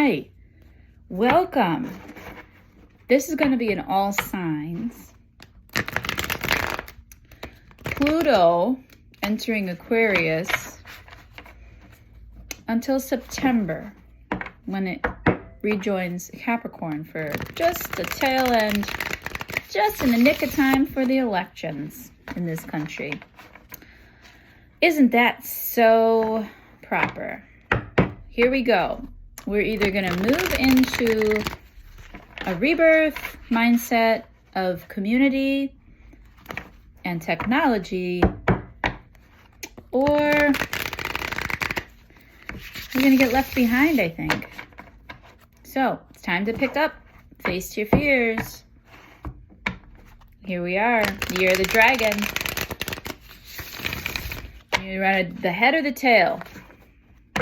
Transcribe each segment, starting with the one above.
Hi, welcome. This is going to be in all signs. Pluto entering Aquarius until September, when it rejoins Capricorn for just the tail end, just in the nick of time for the elections in this country. Isn't that so proper? Here we go. We're either going to move into a rebirth mindset of community and technology, or we're going to get left behind, I think. So it's time to pick up, face your fears. Here we are, year of the dragon. You're on the head or the tail.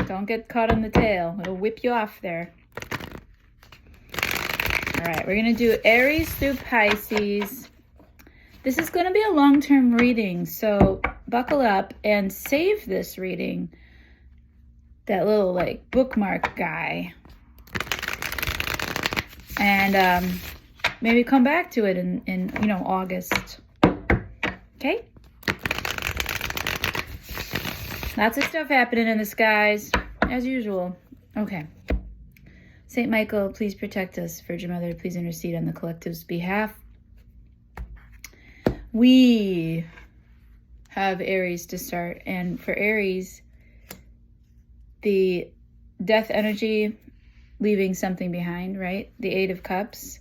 Don't get caught on the tail. It'll whip you off there. All right, we're going to do Aries through Pisces. This is going to be a long-term reading, so buckle up and save this reading. That little, bookmark guy. And maybe come back to it in August. Okay? Lots of stuff happening in the skies, as usual. Okay. Saint Michael, please protect us. Virgin Mother, please intercede on the collective's behalf. We have Aries to start. And for Aries, the death energy, leaving something behind, right? The Eight of Cups.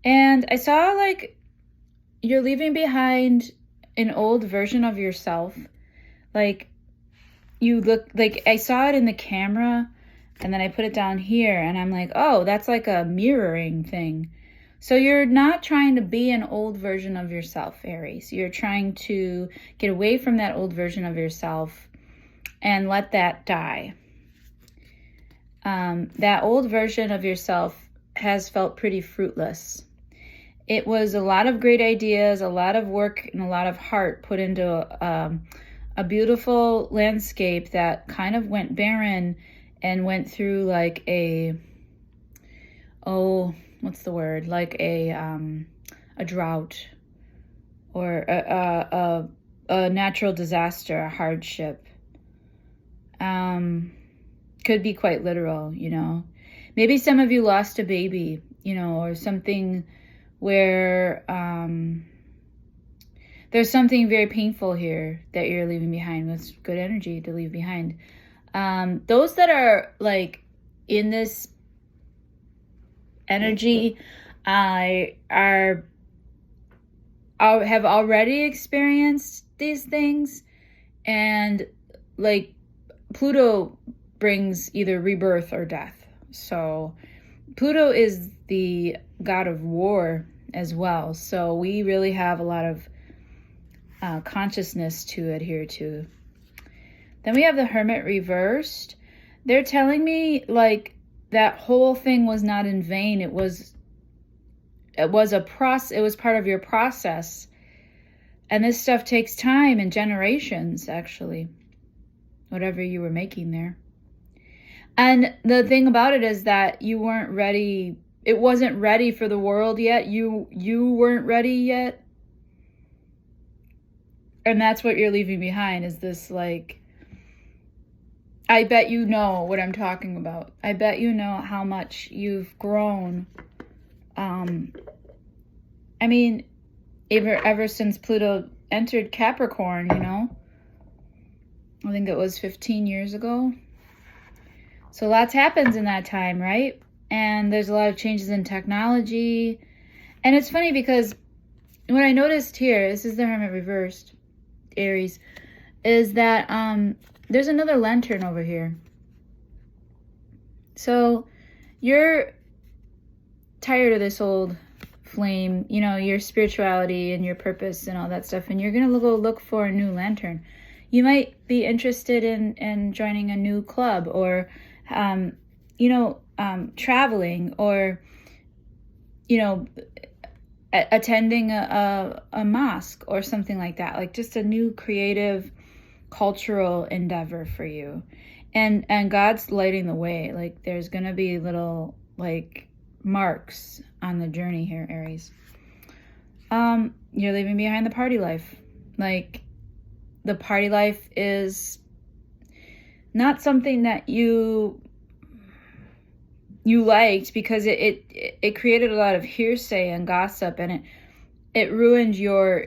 And I saw, you're leaving behind an old version of yourself. You look I saw it in the camera, and then I put it down here, and I'm like, oh, that's like a mirroring thing. So you're not trying to be an old version of yourself, Aries. You're trying to get away from that old version of yourself and let that die. That old version of yourself has felt pretty fruitless. It was a lot of great ideas, a lot of work, and a lot of heart put into a beautiful landscape that kind of went barren and went through a drought or a natural disaster, a hardship. Could be quite literal, Maybe some of you lost a baby, or something where there's something very painful here that you're leaving behind with good energy to leave behind. Those that are in this energy have already experienced these things, and Pluto brings either rebirth or death. So Pluto is the god of war as well. So we really have a lot of consciousness to adhere to. Then we have the Hermit reversed. They're telling me that whole thing was not in vain. It was a process. It was part of your process. And this stuff takes time and generations, actually. Whatever you were making there. And the thing about it is that you weren't ready. It wasn't ready for the world yet. You weren't ready yet. And that's what you're leaving behind, is this I bet you know what I'm talking about. I bet you know how much you've grown. Ever since Pluto entered Capricorn, I think it was 15 years ago. So lots happens in that time, right? And there's a lot of changes in technology. And it's funny because what I noticed here, this is the Hermit reversed, Aries, is that there's another lantern over here. So you're tired of this old flame, your spirituality and your purpose and all that stuff, and you're going to go look for a new lantern. You might be interested in joining a new club, or traveling, or attending a mosque or something like that, just a new creative cultural endeavor for you. And God's lighting the way. Like, there's going to be little, like, marks on the journey here, Aries. You're leaving behind the party life. Like, the party life is not something that you liked, because it created a lot of hearsay and gossip, and it ruined your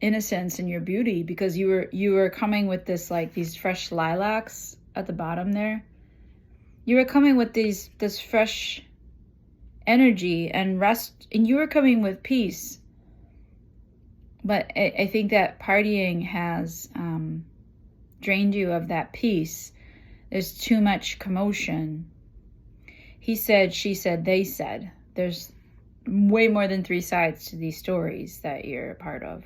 innocence and your beauty, because you were coming with this, like, these fresh lilacs at the bottom there. You were coming with this fresh energy and rest, and you were coming with peace. But I think that partying has drained you of that peace. There's too much commotion. He said, she said, they said. There's way more than 3 sides to these stories that you're a part of.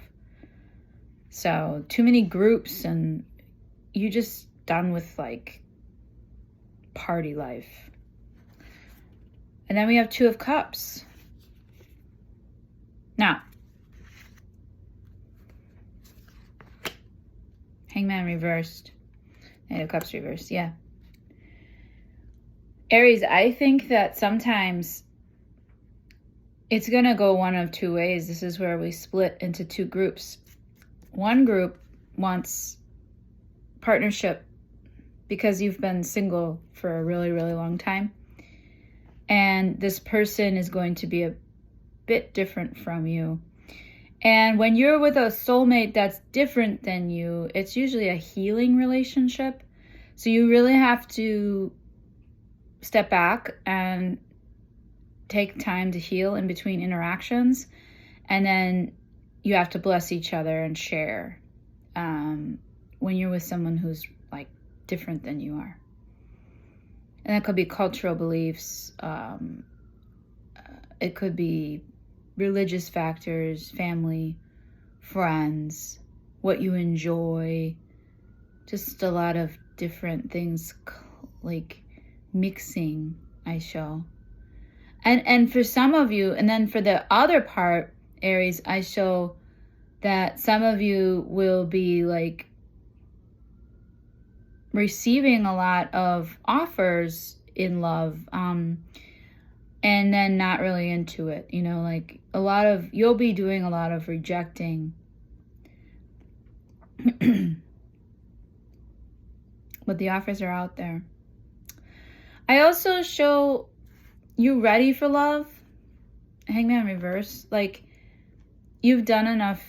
So too many groups, and you just done with, like, party life. And then we have 2 of Cups. Now, Hangman reversed. Knight of Cups reversed, yeah. Aries, I think that sometimes it's going to go one of 2 ways. This is where we split into 2 groups. One group wants partnership because you've been single for a really, really long time. And this person is going to be a bit different from you. And when you're with a soulmate that's different than you, it's usually a healing relationship. So you really have to step back and take time to heal in between interactions. And then you have to bless each other and share when you're with someone who's, like, different than you are. And that could be cultural beliefs. It could be religious factors, family, friends, what you enjoy. Just a lot of different things, like, mixing, I show. And for some of you, and then for the other part, Aries, I show that some of you will be, like, receiving a lot of offers in love, and then not really into it. You know, like, you'll be doing a lot of rejecting. But the offers are out there. I also show you ready for love. Hangman reverse. Like, you've done enough.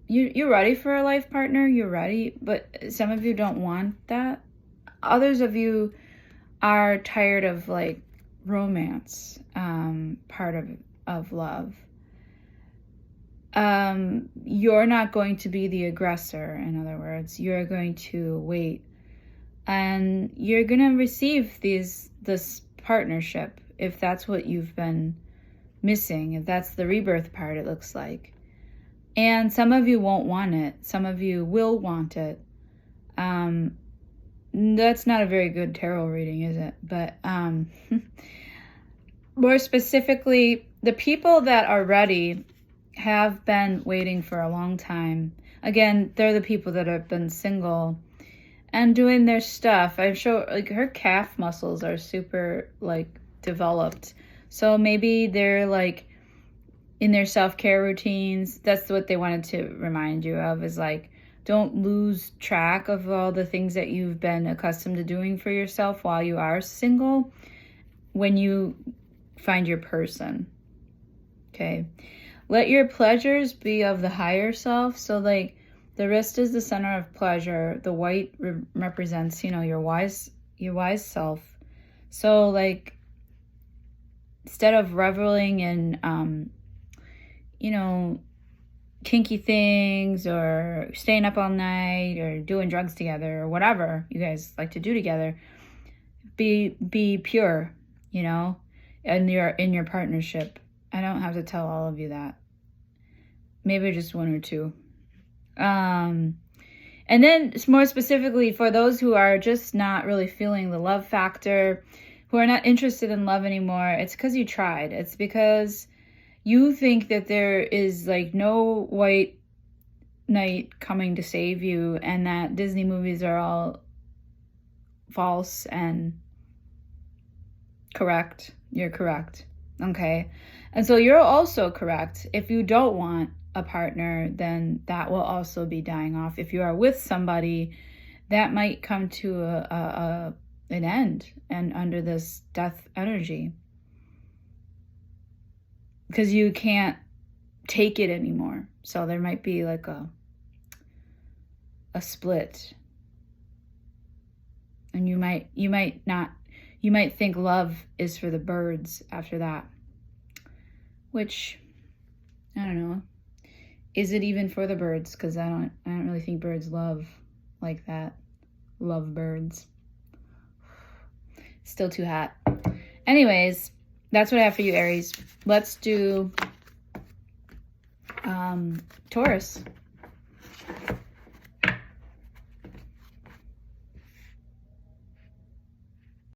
You're ready for a life partner. You're ready. But some of you don't want that. Others of you are tired of, like, romance, part of love. You're not going to be the aggressor, in other words. You're going to wait. And you're going to receive this partnership, if that's what you've been missing, if that's the rebirth part, it looks like. And some of you won't want it. Some of you will want it. That's not a very good tarot reading, is it? But more specifically, the people that are ready have been waiting for a long time. Again, they're the people that have been single and doing their stuff. I'm sure, like, her calf muscles are super, like, developed. So maybe they're, like, in their self-care routines. That's what they wanted to remind you of, is, like, don't lose track of all the things that you've been accustomed to doing for yourself while you are single when you find your person. Okay. Let your pleasures be of the higher self. So, like, the wrist is the center of pleasure. The white represents, your wise self. So, like, instead of reveling in, kinky things or staying up all night or doing drugs together or whatever you guys like to do together, be pure, in your partnership. I don't have to tell all of you that. Maybe just 1 or 2. And then more specifically, for those who are just not really feeling the love factor, who are not interested in love anymore, it's because you tried. It's because you think that there is, like, no white knight coming to save you, and that Disney movies are all false and correct. You're correct. Okay. And so you're also correct. If you don't want a partner, then that will also be dying off. If you are with somebody, that might come to an end and under this death energy. Because you can't take it anymore. So there might be like a split. And you might think love is for the birds after that. Which, I don't know. Is it even for the birds? Because I don't really think birds love like that. Love birds. Still too hot. Anyways, that's what I have for you, Aries. Let's do Taurus.